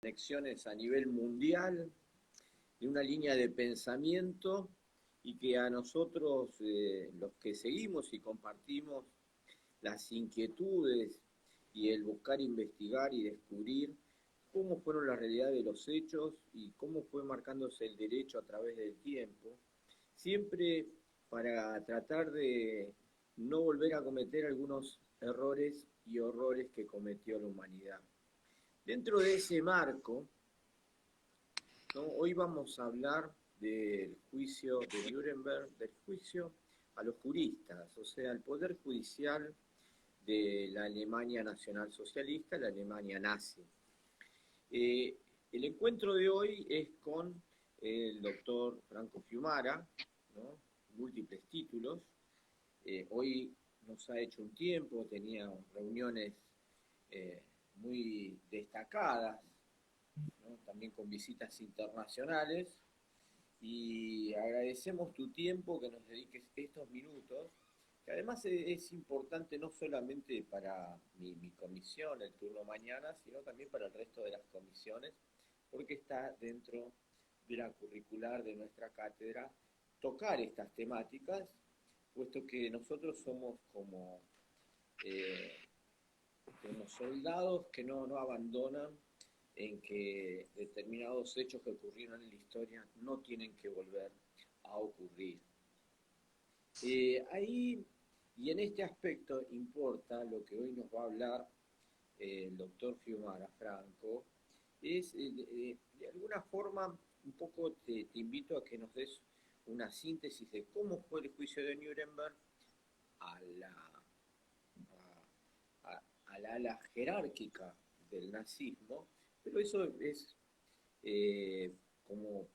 conexiones a nivel mundial, de una línea de pensamiento y que a nosotros, los que seguimos y compartimos las inquietudes y el buscar investigar y descubrir cómo fueron la realidad de los hechos y cómo fue marcándose el derecho a través del tiempo, siempre para tratar de no volver a cometer algunos errores y horrores que cometió la humanidad. Dentro de ese marco, ¿no? Hoy vamos a hablar del juicio de Nuremberg, del juicio a los juristas, o sea, el poder judicial de la Alemania nacionalsocialista, la Alemania nazi. El encuentro de hoy es con el doctor Franco Fiumara, ¿no? Múltiples títulos. Hoy nos ha hecho un tiempo, tenía reuniones muy destacadas, ¿no? También con visitas internacionales, y agradecemos tu tiempo, que nos dediques estos minutos, que además es importante no solamente para mi comisión, el turno mañana, sino también para el resto de las comisiones, porque está dentro de la curricular de nuestra cátedra tocar estas temáticas, puesto que nosotros somos como soldados que no abandonan en que determinados hechos que ocurrieron en la historia no tienen que volver a ocurrir. Ahí, y en este aspecto, importa lo que hoy nos va a hablar el doctor Fiumara Franco, es de alguna forma, un poco te invito a que nos des una síntesis de cómo fue el juicio de Nuremberg a la ala jerárquica del nazismo, pero eso es como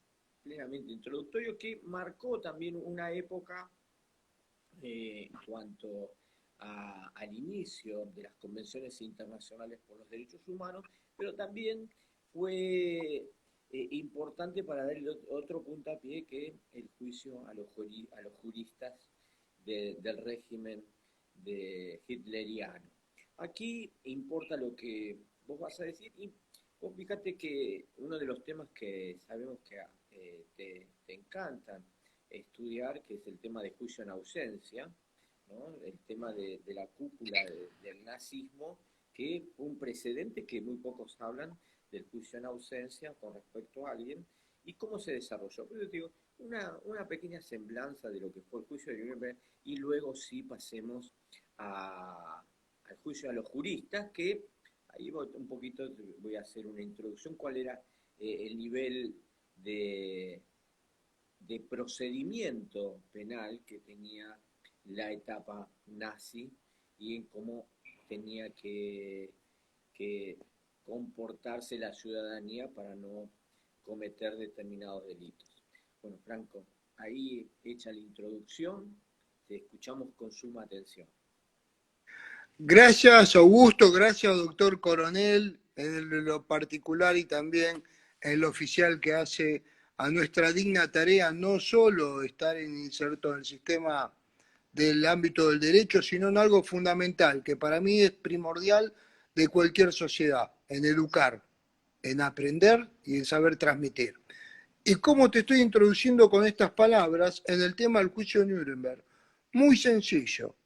plenamente introductorio, que marcó también una época en cuanto al inicio de las convenciones internacionales por los derechos humanos, pero también fue importante para darle otro puntapié, que el juicio a los juristas del régimen hitleriano. Aquí importa lo que vos vas a decir, y vos fíjate que uno de los temas que sabemos que te encantan estudiar, que es el tema de juicio en ausencia, ¿no? El tema de la cúpula del nazismo, que fue un precedente que muy pocos hablan del juicio en ausencia con respecto a alguien, y cómo se desarrolló. Pero yo digo, una pequeña semblanza de lo que fue el juicio de Nuremberg, y luego sí pasemos al juicio a los juristas, que ahí un poquito voy a hacer una introducción, cuál era el nivel de procedimiento penal que tenía la etapa nazi, y en cómo tenía que comportarse la ciudadanía para no cometer determinados delitos. Bueno, Franco, ahí hecha la introducción, te escuchamos con suma atención. Gracias, Augusto, gracias, doctor Coronel, en lo particular y también en lo oficial que hace a nuestra digna tarea, no solo estar inserto en el sistema del ámbito del derecho, sino en algo fundamental, que para mí es primordial de cualquier sociedad, en educar, en aprender y en saber transmitir. Y cómo te estoy introduciendo con estas palabras en el tema del juicio de Nuremberg, muy sencillo.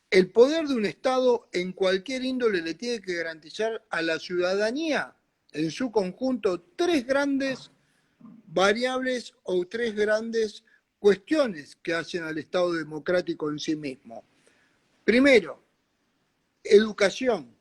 El poder de un Estado en cualquier índole le tiene que garantizar a la ciudadanía en su conjunto tres grandes variables o tres grandes cuestiones que hacen al Estado democrático en sí mismo. Primero, educación.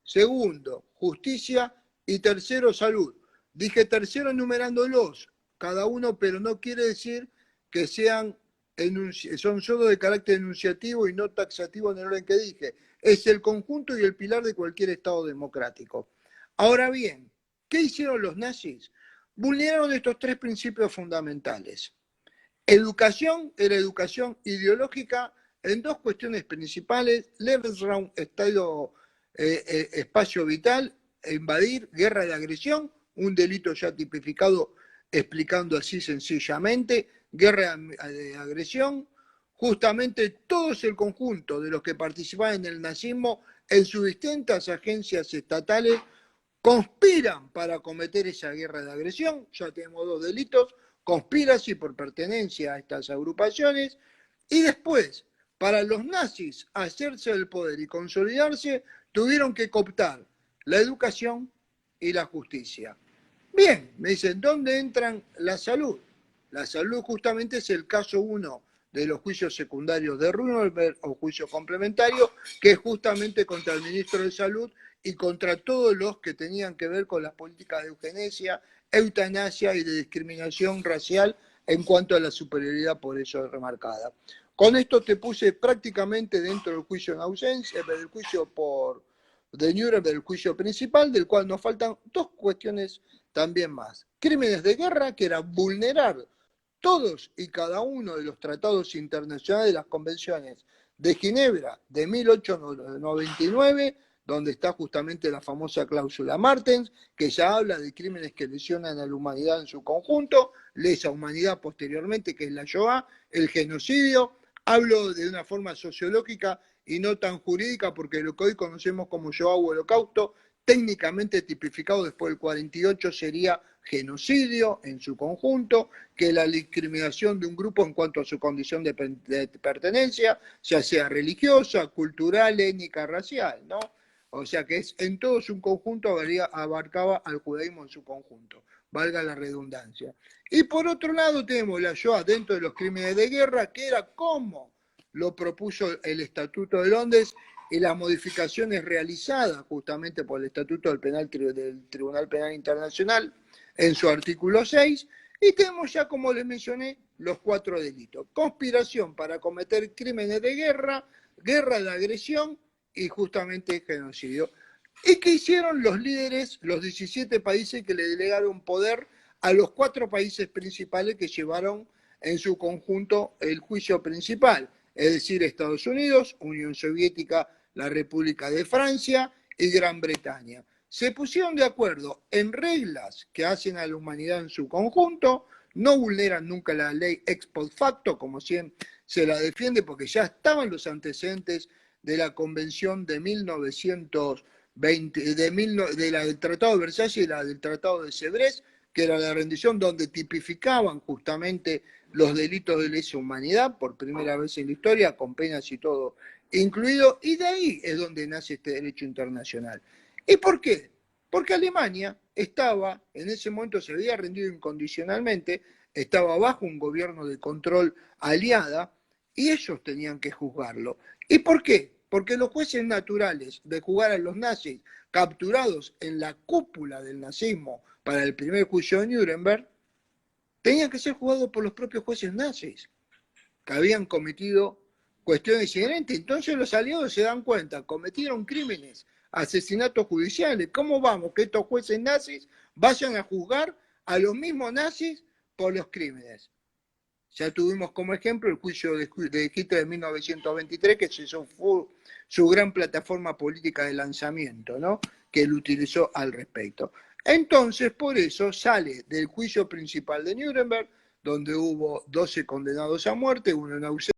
Segundo, justicia. Y tercero, salud. Dije tercero enumerándolos cada uno, pero no quiere decir que son solo de carácter enunciativo y no taxativo en el orden que dije. Es el conjunto y el pilar de cualquier Estado democrático. Ahora bien, ¿qué hicieron los nazis? Vulneraron estos tres principios fundamentales. Educación era educación ideológica en dos cuestiones principales: Lebensraum, espacio vital, invadir, guerra de agresión, un delito ya tipificado, explicando así sencillamente, guerra de agresión. Justamente todos el conjunto de los que participaban en el nazismo en sus distintas agencias estatales conspiran para cometer esa guerra de agresión. Ya tenemos 2 delitos: conspiracy por pertenencia a estas agrupaciones, y después, para los nazis hacerse del poder y consolidarse, tuvieron que cooptar la educación y la justicia. Bien, me dicen, ¿dónde entran la salud? La salud justamente es el caso 1 de los juicios secundarios de Nuremberg o juicio complementario, que es justamente contra el ministro de Salud y contra todos los que tenían que ver con las políticas de eugenesia, eutanasia y de discriminación racial en cuanto a la superioridad por eso remarcada. Con esto te puse prácticamente dentro del juicio en ausencia, del juicio de Nuremberg, del juicio principal, del cual nos faltan 2 cuestiones también más. Crímenes de guerra, que era vulnerar todos y cada uno de los tratados internacionales, de las convenciones de Ginebra de 1899, donde está justamente la famosa cláusula Martens, que ya habla de crímenes que lesionan a la humanidad en su conjunto, lesa humanidad posteriormente, que es la Shoah, el genocidio. Hablo de una forma sociológica y no tan jurídica, porque lo que hoy conocemos como Shoah o Holocausto, técnicamente tipificado después del 48, sería genocidio en su conjunto, que la discriminación de un grupo en cuanto a su condición de pertenencia, ya sea religiosa, cultural, étnica, racial, ¿no? O sea que en todo su conjunto abarcaba al judaísmo en su conjunto, valga la redundancia. Y por otro lado tenemos la Shoah dentro de los crímenes de guerra, que era como lo propuso el Estatuto de Londres y las modificaciones realizadas justamente por el Estatuto del Tribunal Penal Internacional en su artículo 6, y tenemos ya, como les mencioné, los 4 delitos: conspiración para cometer crímenes de guerra, guerra de agresión y justamente genocidio. ¿Y qué hicieron los líderes, los 17 países que le delegaron poder a los 4 países principales que llevaron en su conjunto el juicio principal? Es decir, Estados Unidos, Unión Soviética, la República de Francia y Gran Bretaña. Se pusieron de acuerdo en reglas que hacen a la humanidad en su conjunto, no vulneran nunca la ley ex post facto, como siempre se la defiende, porque ya estaban los antecedentes de la Convención de 1920, del Tratado de Versalles y la del Tratado de Sèvres, que era la rendición, donde tipificaban justamente los delitos de lesa humanidad por primera vez en la historia, con penas y todo incluido, y de ahí es donde nace este derecho internacional. ¿Y por qué? Porque Alemania estaba, en ese momento se había rendido incondicionalmente, estaba bajo un gobierno de control aliada, y ellos tenían que juzgarlo. ¿Y por qué? Porque los jueces naturales de juzgar a los nazis capturados en la cúpula del nazismo para el primer juicio de Nuremberg, tenían que ser juzgados por los propios jueces nazis, que habían cometido cuestiones inherentes. Entonces los aliados se dan cuenta, cometieron crímenes, asesinatos judiciales. ¿Cómo vamos que estos jueces nazis vayan a juzgar a los mismos nazis por los crímenes? Ya tuvimos como ejemplo el juicio de Hitler de 1923, que fue su gran plataforma política de lanzamiento, ¿no?, que él utilizó al respecto. Entonces, por eso sale del juicio principal de Nuremberg, donde hubo 12 condenados a muerte, uno en ausencia